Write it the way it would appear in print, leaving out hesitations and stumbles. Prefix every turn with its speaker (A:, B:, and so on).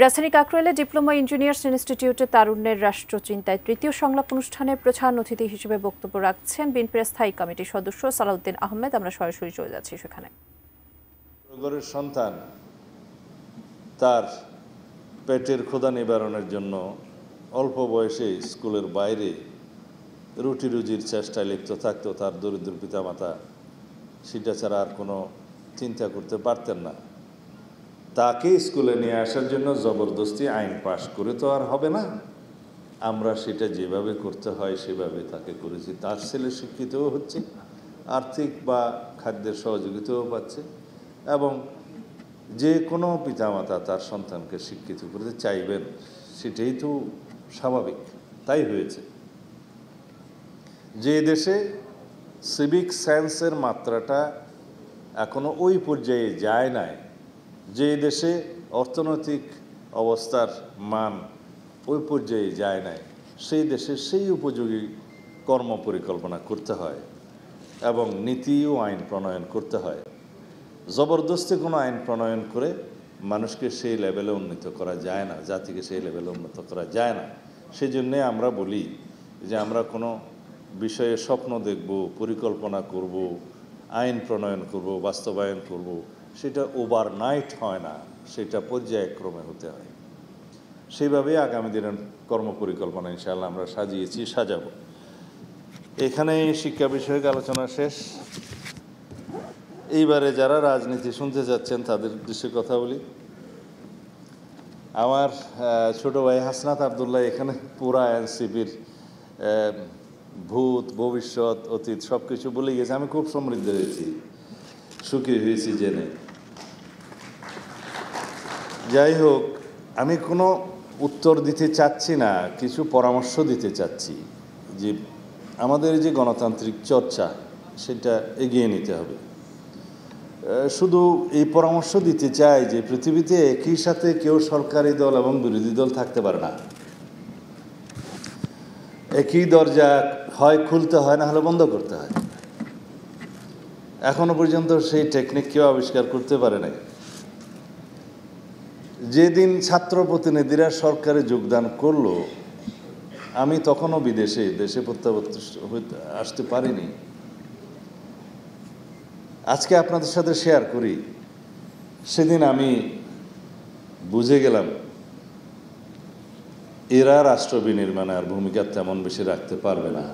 A: রাজধানী কাকরাইলে diploma engineers ইনস্টিটিউটে তারুণ্যের রাষ্ট্রচিন্তায় তৃতীয় সংলাপ অনুষ্ঠানে প্রধান অতিথি হিসেবে বক্তব্য রাখছেন বিএনপির স্থায়ী কমিটির সদস্য সালাউদ্দিন আহমেদ। আমরা সরাসরি চলে যাচ্ছি সেখানে।
B: ঘরের সন্তান তার পেটের ক্ষুধা নিবারণের জন্য অল্প বয়সে স্কুলের বাইরে রুটি রুজির চেষ্টায় লিপ্ত থাকতো, তার দরিদ্র পিতামাতা সেটা ছাড়া আর কোনো চিন্তা করতে পারতেন না। তাকে স্কুলে নিয়ে আসার জন্য জবরদস্তি আইন পাশ করে তো আর হবে না। আমরা সেটা যেভাবে করতে হয় সেভাবে তাকে করেছি। তার ছেলে শিক্ষিতও হচ্ছে, আর্থিক বা খাদ্যের সহযোগিতাও পাচ্ছে, এবং যে কোনো পিতামাতা তার সন্তানকে শিক্ষিত করতে চাইবেন, সেটাই তো স্বাভাবিক, তাই হয়েছে। যে দেশে সিভিক সেন্সের মাত্রাটা এখনো ওই পর্যায়ে যায় নাই, যে দেশে অর্থনৈতিক অবস্থার মান ওই পর্যায়ে যায় নাই, সেই দেশে সেই উপযোগী কর্ম পরিকল্পনা করতে হয় এবং নীতি ও আইন প্রণয়ন করতে হয়। জবরদস্তি কোনো আইন প্রণয়ন করে মানুষকে সেই লেভেলে উন্নীত করা যায় না, জাতিকে সেই লেভেলে উন্নত করা যায় না। সেই জন্যে আমরা বলি যে আমরা কোনো বিষয়ে স্বপ্ন দেখব, পরিকল্পনা করব, আইন প্রণয়ন করব, বাস্তবায়ন করব, সেটা ওভারনাইট হয় না, সেটা পর্যায়ক্রমে হতে হয়। সেইভাবেই আগামী দিনের কর্মপরিকল্পনা ইনশাআল্লাহ আমরা সাজিয়েছি, সাজাবো। এখানে শিক্ষা বিষয়ক আলোচনা শেষ। এইবারে যারা রাজনীতি শুনতে যাচ্ছেন তাদের উদ্দেশ্যে কথা বলি। আমার ছোট ভাই হাসনাত আবদুল্লাহ এখানে পুরা এনসিপির ভূত, ভবিষ্যৎ, অতীত সব কিছু বলে গেছে। আমি খুব সমৃদ্ধ হয়েছি, সুখী হয়েছি জেনে। যাই হোক, আমি কোনো উত্তর দিতে চাচ্ছি না, কিছু পরামর্শ দিতে চাচ্ছি যে আমাদের যে গণতান্ত্রিক চর্চা সেটা এগিয়ে নিতে হবে। শুধু এই পরামর্শ দিতে চাই যে পৃথিবীতে একই সাথে কেউ সরকারি দল এবং বিরোধী দল থাকতে পারে না। একই দরজা হয় খুলতে হয়, না হলে বন্ধ করতে হয়। এখনো পর্যন্ত সেই টেকনিক কেউ আবিষ্কার করতে পারে নাই। যেদিন ছাত্র প্রতিনিধিরা সরকারে যোগদান করলো, আমি তখনও দেশে প্রত্যাবর্তিত আসতে পারিনি। আজকে আপনাদের সাথে শেয়ার করি, সেদিন আমি বুঝে গেলাম এরা রাষ্ট্র বিনির্মাণে আর ভূমিকা তেমন বেশি রাখতে পারবে না।